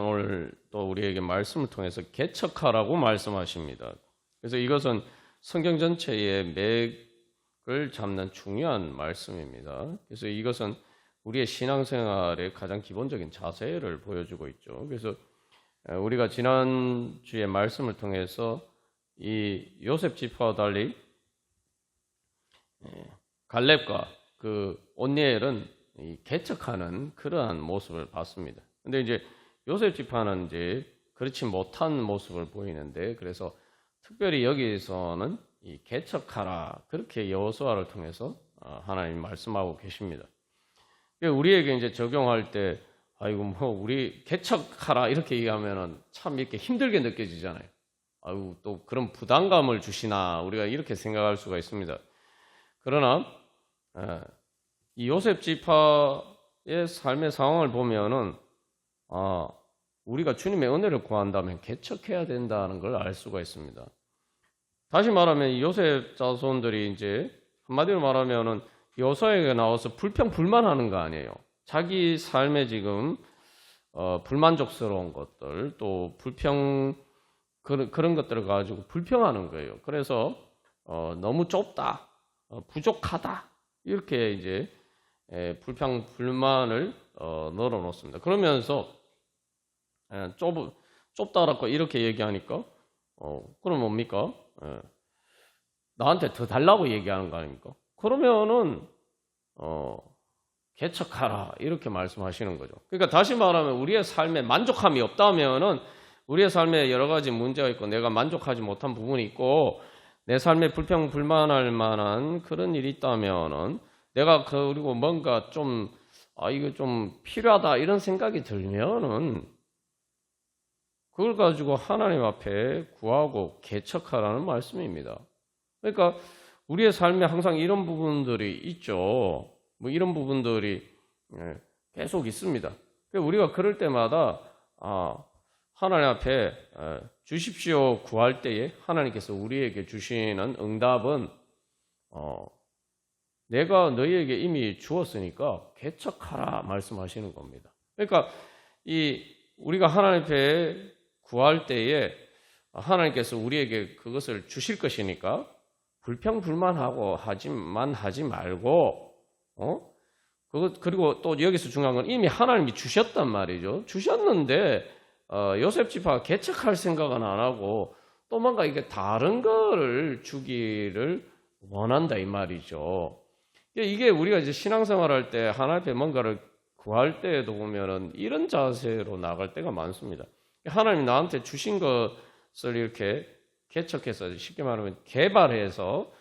오늘 또 우리에게 말씀을 통해서 개척하라고 말씀하십니다. 그래서 이것은 성경 전체의 맥을 잡는 중요한 말씀입니다. 그래서 이것은 우리의 신앙생활의 가장 기본적인 자세를 보여주고 있죠. 그래서 우리가 지난주에 말씀을 통해서 이 요셉 지파와 달리 갈렙과 그 온니엘은 개척하는 그러한 모습을 봤습니다. 근데 이제 요셉 지파는 이제 그렇지 못한 모습을 보이는데, 그래서 특별히 여기에서는 이 개척하라, 그렇게 여호수아를 통해서 하나님 말씀하고 계십니다. 우리에게 이제 적용할 때, 아이고 뭐 우리 개척하라 이렇게 얘기하면은 참 이렇게 힘들게 느껴지잖아요. 아이고 또 그런 부담감을 주시나, 우리가 이렇게 생각할 수가 있습니다. 그러나 이 요셉 지파의 삶의 상황을 보면은 우리가 주님의 은혜를 구한다면 개척해야 된다는 걸 알 수가 있습니다. 다시 말하면 이 요셉 자손들이 이제 한마디로 말하면은 여호수아에게 나와서 불평불만하는 거 아니에요. 자기 삶에 지금 불만족스러운 것들, 또 그런 것들을 가지고 불평하는 거예요. 그래서 너무 좁다, 부족하다, 이렇게 이제 불평불만을 널어놓습니다. 그러면서 좁다라고 이렇게 얘기하니까 그럼 뭡니까? 나한테 더 달라고 얘기하는 거 아닙니까? 그러면은 개척하라 이렇게 말씀하시는 거죠. 그러니까 다시 말하면 우리의 삶에 만족함이 없다면은, 우리의 삶에 여러 가지 문제가 있고 내가 만족하지 못한 부분이 있고 내 삶에 불평불만할 만한 그런 일이 있다면은, 내가 그리고 뭔가 좀 이거 좀 필요하다 이런 생각이 들면은 그걸 가지고 하나님 앞에 구하고 개척하라는 말씀입니다. 그러니까 우리의 삶에 항상 이런 부분들이 있죠. 뭐 이런 부분들이 계속 있습니다. 우리가 그럴 때마다 하나님 앞에 주십시오 구할 때에 하나님께서 우리에게 주시는 응답은 내가 너희에게 이미 주었으니까 개척하라 말씀하시는 겁니다. 그러니까 우리가 하나님 앞에 구할 때에 하나님께서 우리에게 그것을 주실 것이니까 불평불만하고 하지 말고 그리고 또 여기서 중요한 건 이미 하나님이 주셨단 말이죠. 주셨는데 요셉 지파가 개척할 생각은 안 하고 또 뭔가 이게 다른 거를 주기를 원한다 이 말이죠. 이게 우리가 이제 신앙생활할 때 하나님 앞에 뭔가를 구할 때에도 보면은 이런 자세로 나갈 때가 많습니다. 하나님이 나한테 주신 것을 이렇게 개척해서, 쉽게 말하면 개발해서,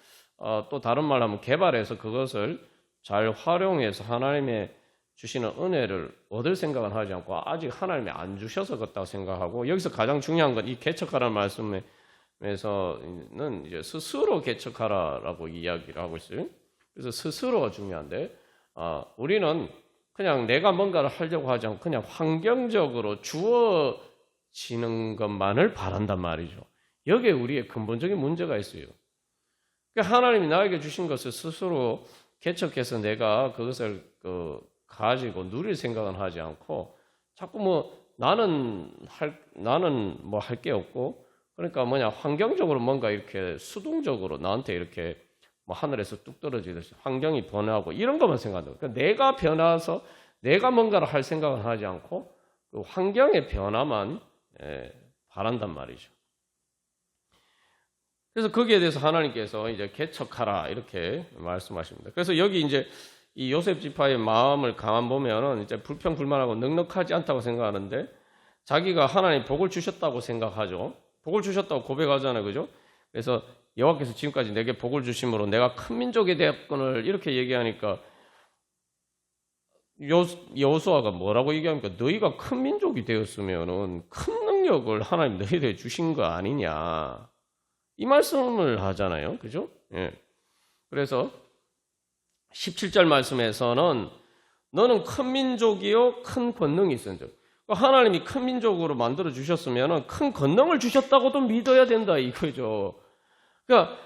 또 다른 말로 하면 개발해서 그것을 잘 활용해서 하나님의 주시는 은혜를 얻을 생각은 하지 않고 아직 하나님이 안 주셔서 그렇다고 생각하고, 여기서 가장 중요한 건 이 개척하라는 말씀에서는 이제 스스로 개척하라라고 이야기를 하고 있어요. 그래서 스스로가 중요한데, 우리는 그냥 내가 뭔가를 하려고 하지 않고 그냥 환경적으로 주어지는 것만을 바란단 말이죠. 여기에 우리의 근본적인 문제가 있어요. 그러니까 하나님이 나에게 주신 것을 스스로 개척해서 내가 그것을 가지고 누릴 생각은 하지 않고, 자꾸 뭐 나는 뭐 할 게 없고, 그러니까 환경적으로 뭔가 이렇게 수동적으로 나한테 이렇게 뭐 하늘에서 뚝 떨어지듯이 환경이 변화하고 이런 것만 생각한다. 그러니까 내가 변화해서 내가 뭔가를 할 생각은 하지 않고 그 환경의 변화만 바란단 말이죠. 그래서 거기에 대해서 하나님께서 이제 개척하라 이렇게 말씀하십니다. 그래서 여기 이제 이 요셉 지파의 마음을 가만 보면은 이제 불평불만하고 넉넉하지 않다고 생각하는데, 자기가 하나님 복을 주셨다고 생각하죠. 복을 주셨다고 고백하잖아요, 그죠? 그래서 여호와께서 지금까지 내게 복을 주심으로 내가 큰 민족이 되었거늘 이렇게 얘기하니까 여호수아가 뭐라고 얘기합니까? 너희가 큰 민족이 되었으면은 큰 능력을 하나님 너희들에게 주신 거 아니냐, 이 말씀을 하잖아요, 그죠? 예. 그래서 17절 말씀에서는 너는 큰 민족이요 큰 권능이 있은즉, 하나님이 큰 민족으로 만들어 주셨으면은 큰 권능을 주셨다고도 믿어야 된다 이거죠. 그러니까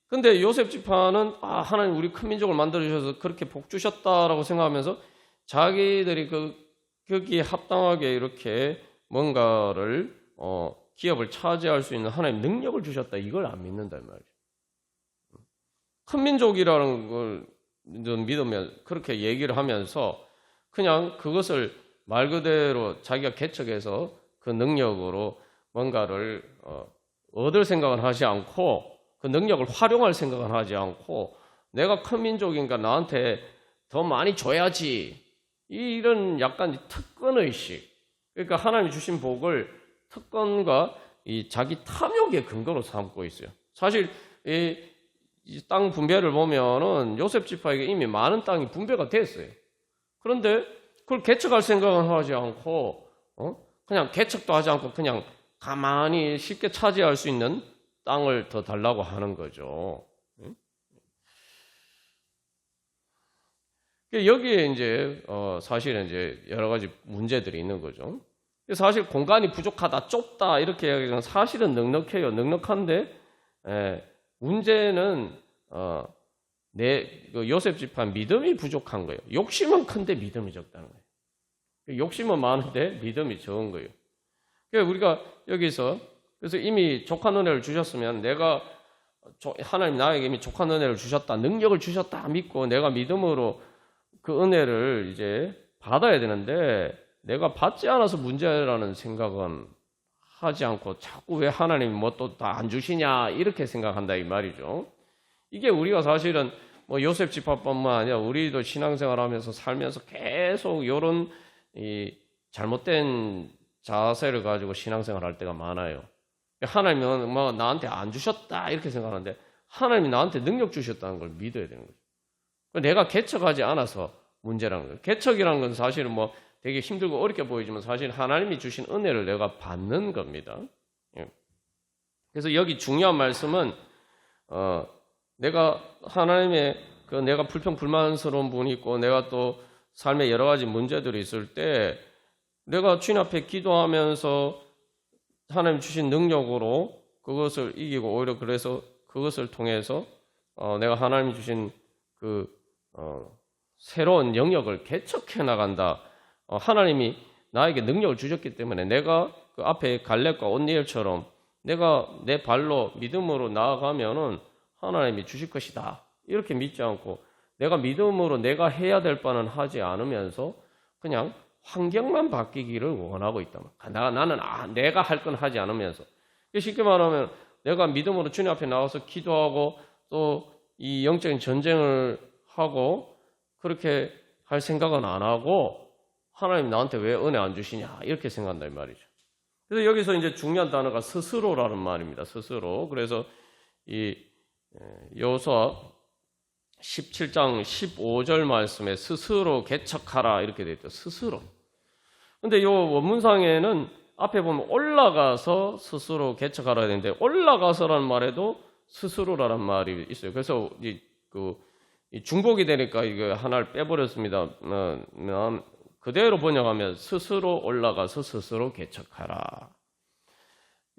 근데 요셉 지파는 하나님 우리 큰 민족을 만들어 주셔서 그렇게 복 주셨다라고 생각하면서 자기들이 그 거기에 합당하게 이렇게 뭔가를 기업을 차지할 수 있는 하나님 능력을 주셨다. 이걸 안 믿는다 이 말이죠. 큰 민족이라는 걸 믿으면 그렇게 얘기를 하면서 그냥 그것을 말 그대로 자기가 개척해서 그 능력으로 뭔가를 얻을 생각은 하지 않고 그 능력을 활용할 생각은 하지 않고 내가 큰 민족이니까 나한테 더 많이 줘야지 이런 약간 특권의식 그러니까 하나님이 주신 복을 특권과 이 자기 탐욕의 근거로 삼고 있어요. 사실 이 땅 분배를 보면은 요셉 지파에게 이미 많은 땅이 분배가 됐어요. 그런데 그걸 개척할 생각은 하지 않고 그냥 개척도 하지 않고 그냥 가만히 쉽게 차지할 수 있는 땅을 더 달라고 하는 거죠. 여기에 이제 사실은 이제 여러 가지 문제들이 있는 거죠. 사실 공간이 부족하다, 좁다 이렇게 얘기하면 사실은 넉넉해요. 넉넉한데 문제는 요셉 지파 믿음이 부족한 거예요. 욕심은 큰데 믿음이 적다는 거예요. 욕심은 많은데 믿음이 적은 거예요. 그러니까 우리가 여기서 그래서 이미 족한 은혜를 주셨으면 내가 하나님 나에게 이미 족한 은혜를 주셨다, 능력을 주셨다 믿고 내가 믿음으로 그 은혜를 이제 받아야 되는데 내가 받지 않아서 문제라는 생각은 하지 않고 자꾸 왜 하나님이 뭐 또 다 안 주시냐 이렇게 생각한다 이 말이죠. 이게 우리가 사실은 뭐 요셉 지파뿐만 아니라 우리도 신앙생활하면서 살면서 계속 이런 이 잘못된 자세를 가지고 신앙생활할 때가 많아요. 하나님은 뭐 나한테 안 주셨다 이렇게 생각하는데 하나님이 나한테 능력 주셨다는 걸 믿어야 되는 거죠. 내가 개척하지 않아서 문제라는 거예요. 개척이라는 건 사실은 뭐 되게 힘들고 어렵게 보이지만 사실 하나님이 주신 은혜를 내가 받는 겁니다. 그래서 여기 중요한 말씀은 내가 하나님의 내가 불평불만스러운 부분이 있고 내가 또 삶에 여러 가지 문제들이 있을 때 내가 주님 앞에 기도하면서 하나님 주신 능력으로 그것을 이기고 오히려 그래서 그것을 통해서 내가 하나님 주신 새로운 영역을 개척해 나간다. 하나님이 나에게 능력을 주셨기 때문에 내가 그 앞에 갈렙과 온니엘처럼 내가 내 발로 믿음으로 나아가면은 하나님이 주실 것이다. 이렇게 믿지 않고 내가 믿음으로 내가 해야 될 바는 하지 않으면서 그냥 환경만 바뀌기를 원하고 있다. 나는 내가 할 건 하지 않으면서 쉽게 말하면 내가 믿음으로 주님 앞에 나와서 기도하고 또 이 영적인 전쟁을 하고 그렇게 할 생각은 안 하고 하나님 나한테 왜 은혜 안 주시냐 이렇게 생각한다 이 말이죠. 그래서 여기서 이제 중요한 단어가 스스로라는 말입니다. 스스로. 그래서 이 여호수아 17장 15절 말씀에 스스로 개척하라 이렇게 되어 있죠. 스스로. 근데 이 원문상에는 앞에 보면 올라가서 스스로 개척하라 되는데 올라가서라는 말에도 스스로라는 말이 있어요. 그래서 이 중복이 되니까 이거 하나를 빼버렸습니다. 그대로 번역하면 스스로 올라가서 스스로 개척하라.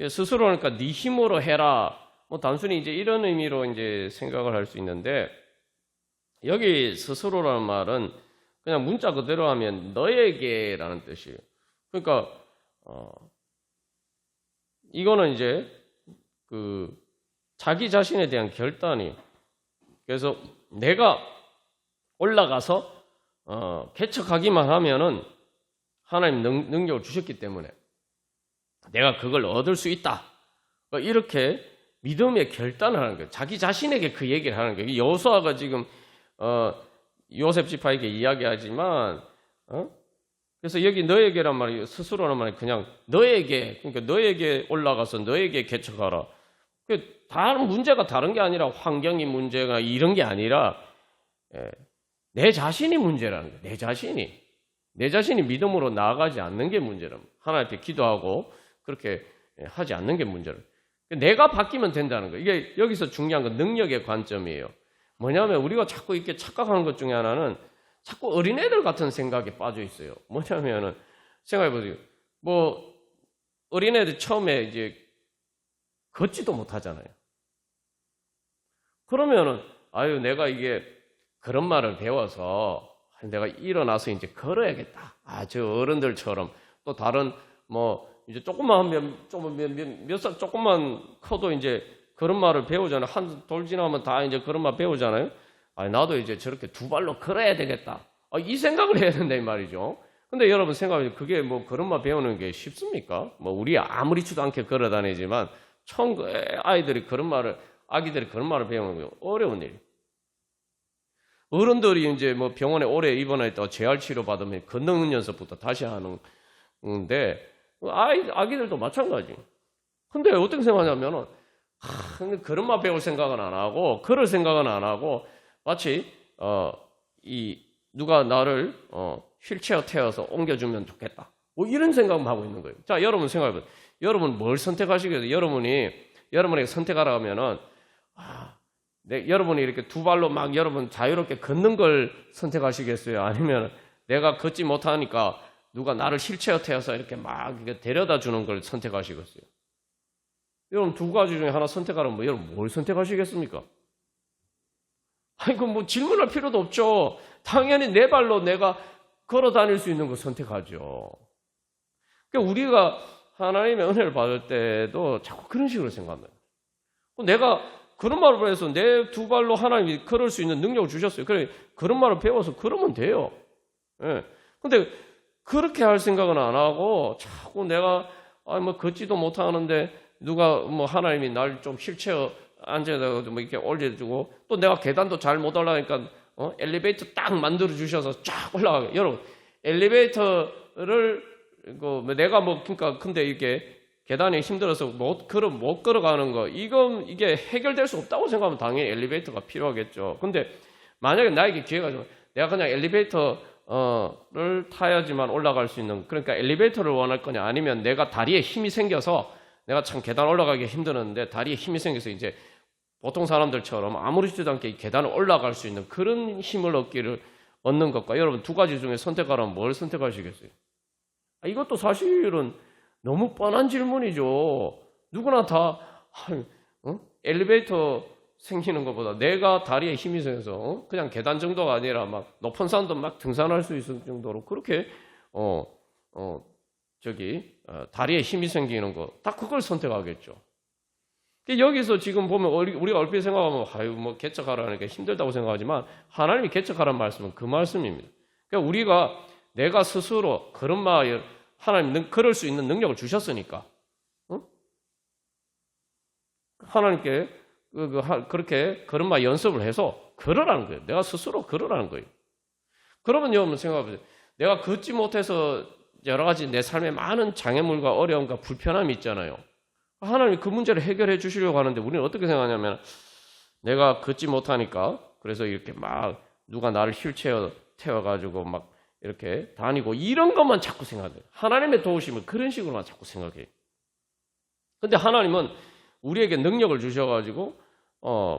스스로니까 네 힘으로 해라. 뭐 단순히 이제 이런 의미로 이제 생각을 할 수 있는데 여기 스스로라는 말은 그냥 문자 그대로 하면 너에게라는 뜻이에요. 그러니까 이거는 이제 자기 자신에 대한 결단이 그래서 내가 올라가서 개척하기만 하면은 하나님 능력을 주셨기 때문에 내가 그걸 얻을 수 있다. 이렇게 믿음의 결단을 하는 거예요. 자기 자신에게 그 얘기를 하는 거예요. 여호수아가 지금 요셉 지파에게 이야기하지만 그래서 여기 너에게란 말이 스스로란 말이 그냥 너에게 그러니까 너에게 올라가서 너에게 개척하라. 다른 문제가 다른 게 아니라 환경이 문제가 이런 게 아니라 내 자신이 문제라는 거예요. 내 자신이 믿음으로 나아가지 않는 게 문제라는 거예요. 하나님 앞에 기도하고 그렇게 하지 않는 게 문제라는 거예요. 내가 바뀌면 된다는 거예요. 이게 여기서 중요한 건 능력의 관점이에요. 뭐냐면 우리가 자꾸 이렇게 착각하는 것 중에 하나는 자꾸 어린애들 같은 생각에 빠져 있어요. 뭐냐면은 생각해 보세요. 뭐 어린애들 처음에 이제 걷지도 못하잖아요. 그러면은 내가 이게 그런 말을 배워서 내가 일어나서 이제 걸어야겠다. 저 어른들처럼 또 다른 이제 조금만 몇 살 조금만 커도 이제 그런 말을 배우잖아요. 한 돌 지나면 다 이제 그런 말 배우잖아요. 나도 이제 저렇게 두 발로 걸어야 되겠다. 이 생각을 해야 된다 이 말이죠. 근데 여러분 생각해, 그게 그런 말 배우는 게 쉽습니까? 우리 아무렇지도 않게 걸어 다니지만 아기들이 그런 말을 배우는 게 어려운 일. 어른들이 이제 병원에 오래 입원했다가 재활 치료 받으면 걷는 연습부터 다시 하는데 아기들도 마찬가지. 근데 어떻게 생각하냐면은 그런 말 배울 생각은 안 하고 걸을 생각은 안 하고 마치 누가 나를 휠체어 태워서 옮겨주면 좋겠다. 이런 생각만 하고 있는 거예요. 자, 여러분 생각해보세요. 여러분 뭘 선택하시겠어요? 여러분에게 선택하라 하면은 여러분이 이렇게 두 발로 여러분 자유롭게 걷는 걸 선택하시겠어요? 아니면 내가 걷지 못하니까 누가 나를 휠체어 태워서 이렇게 이렇게 데려다 주는 걸 선택하시겠어요? 여러분 두 가지 중에 하나 선택하라면 여러분 뭘 선택하시겠습니까? 그럼 질문할 필요도 없죠. 당연히 내 발로 내가 걸어 다닐 수 있는 거 선택하죠. 그러니까 우리가 하나님의 은혜를 받을 때도 자꾸 그런 식으로 생각합니다. 내가 그런 말을 해서 내 두 발로 하나님이 걸을 수 있는 능력을 주셨어요. 그래, 그런 말을 배워서 걸으면 돼요. 예. 근데 그렇게 할 생각은 안 하고 자꾸 내가 걷지도 못하는데 누가 하나님이 날 좀 휠체어 앉아서 이렇게 올려주고 또 내가 계단도 잘 못 올라가니까 엘리베이터 딱 만들어 주셔서 쫙 올라가게. 여러분 엘리베이터를 내가 그러니까 근데 이게 계단이 힘들어서 못 걸어가는 거 이게 해결될 수 없다고 생각하면 당연히 엘리베이터가 필요하겠죠. 근데 만약에 나에게 기회가 좀 내가 그냥 엘리베이터를 타야지만 올라갈 수 있는, 그러니까 엘리베이터를 원할 거냐 아니면 내가 다리에 힘이 생겨서 내가 참 계단 올라가기 힘드는데 다리에 힘이 생겨서 이제 보통 사람들처럼 아무렇지도 않게 계단을 올라갈 수 있는 그런 힘을 얻는 것과 여러분 두 가지 중에 선택하라면 뭘 선택하시겠어요? 이것도 사실은 너무 뻔한 질문이죠. 누구나 다 엘리베이터 생기는 것보다 내가 다리에 힘이 생겨서 그냥 계단 정도가 아니라 높은 산도 등산할 수 있을 정도로 그렇게 다리에 힘이 생기는 거 다 그걸 선택하겠죠. 여기서 지금 보면 우리가 얼핏 생각하면 개척하라니까 힘들다고 생각하지만 하나님이 개척하라는 말씀은 그 말씀입니다. 그러니까 우리가 내가 스스로 하나님 걸을 수 있는 능력을 주셨으니까 하나님께 그렇게 걸음마 연습을 해서 걸으라는 거예요. 내가 스스로 걸으라는 거예요. 그러면 여러분 생각해보세요. 내가 걷지 못해서 여러 가지 내 삶에 많은 장애물과 어려움과 불편함이 있잖아요. 하나님이 그 문제를 해결해 주시려고 하는데 우리는 어떻게 생각하냐면 내가 걷지 못하니까 그래서 이렇게 누가 나를 휠체어 태워가지고 이렇게 다니고 이런 것만 자꾸 생각해요. 하나님의 도우심은 그런 식으로만 자꾸 생각해요. 근데 하나님은 우리에게 능력을 주셔가지고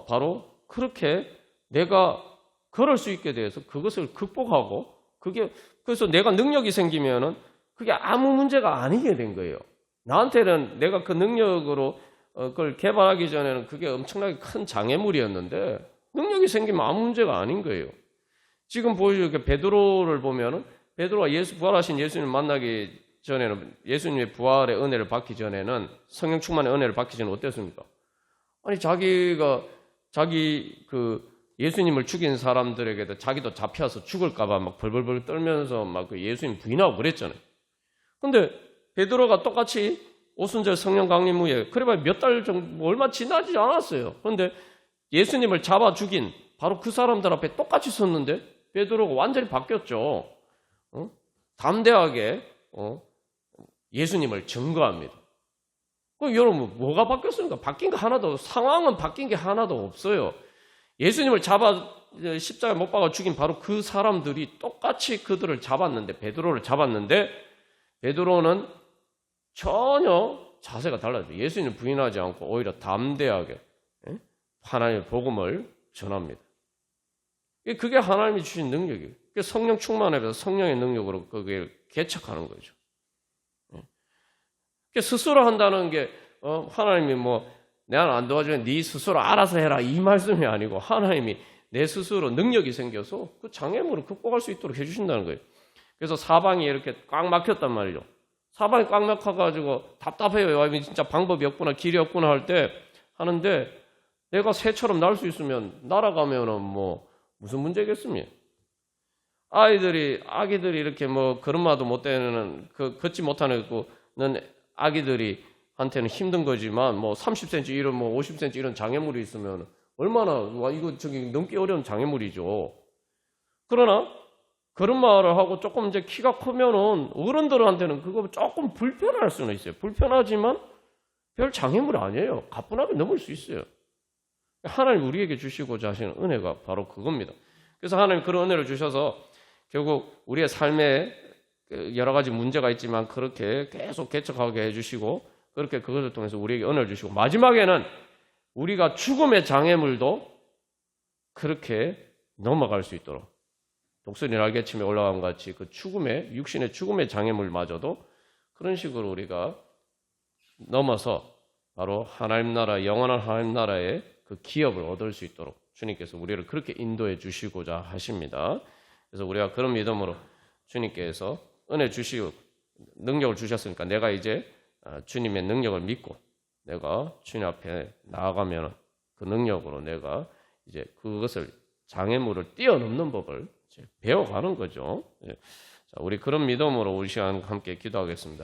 바로 그렇게 내가 걸을 수 있게 돼서 그것을 극복하고 그래서 내가 능력이 생기면은 그게 아무 문제가 아니게 된 거예요. 나한테는 내가 그 능력으로 그걸 개발하기 전에는 그게 엄청나게 큰 장애물이었는데 능력이 생기면 아무 문제가 아닌 거예요. 지금 보여주게 베드로를 보면은 베드로가 부활하신 예수님 만나기 전에는 예수님의 부활의 은혜를 받기 전에는 성령 충만의 은혜를 받기 전에 어땠습니까? 아니 자기 예수님을 죽인 사람들에게도 자기도 잡혀서 죽을까봐 벌벌벌 떨면서 그 예수님 부인하고 그랬잖아요. 근데 베드로가 똑같이 오순절 성령 강림 후에 그래봐야 몇 달 정도 얼마 지나지 않았어요. 그런데 예수님을 잡아 죽인 바로 그 사람들 앞에 똑같이 섰는데 베드로가 완전히 바뀌었죠. 담대하게 예수님을 증거합니다. 그럼 여러분 뭐가 바뀌었습니까? 상황은 바뀐 게 하나도 없어요. 예수님을 잡아 십자가에 못 박아 죽인 바로 그 사람들이 똑같이 그들을 잡았는데 베드로를 잡았는데 베드로는 전혀 자세가 달라져요. 예수님을 부인하지 않고 오히려 담대하게 하나님의 복음을 전합니다. 그게 하나님이 주신 능력이에요. 성령 충만해서 성령의 능력으로 그게 개척하는 거죠. 스스로 한다는 게 하나님이 내가 안 도와주면 네 스스로 알아서 해라 이 말씀이 아니고 하나님이 내 스스로 능력이 생겨서 그 장애물을 극복할 수 있도록 해주신다는 거예요. 그래서 사방이 이렇게 꽉 막혔단 말이죠. 사방이 꽉 막혀가지고 답답해요. 진짜 방법이 없구나, 길이 없구나 할 때 하는데 내가 새처럼 날 수 있으면 날아가면은 뭐 무슨 문제겠습니까? 아기들이 이렇게 뭐 걸음마도 못 되는 걷지 못하는 아기들이 한테는 힘든 거지만 뭐 30cm 이런 뭐 50cm 이런 장애물이 있으면 얼마나 이거 저기 넘기 어려운 장애물이죠. 그러나 걸음마를 하고 조금 이제 키가 크면은 어른들한테는 그거 조금 불편할 수는 있어요. 불편하지만 별 장애물이 아니에요. 가뿐하게 넘을 수 있어요. 하나님 우리에게 주시고자 하시는 은혜가 바로 그겁니다. 그래서 하나님 그런 은혜를 주셔서 결국 우리의 삶에 여러 가지 문제가 있지만 그렇게 계속 개척하게 해주시고 그렇게 그것을 통해서 우리에게 은혜를 주시고 마지막에는 우리가 죽음의 장애물도 그렇게 넘어갈 수 있도록 독수리 날개침에 올라간 것 같이 그 육신의 죽음의 장애물마저도 그런 식으로 우리가 넘어서 바로 하나님 나라, 영원한 하나님 나라의 그 기업을 얻을 수 있도록 주님께서 우리를 그렇게 인도해 주시고자 하십니다. 그래서 우리가 그런 믿음으로 주님께서 은혜 주시고 능력을 주셨으니까 내가 이제 주님의 능력을 믿고 내가 주님 앞에 나아가면 그 능력으로 내가 이제 그것을 장애물을 뛰어넘는 법을 이제 배워가는 거죠. 자, 우리 그런 믿음으로 우리 시간 함께 기도하겠습니다.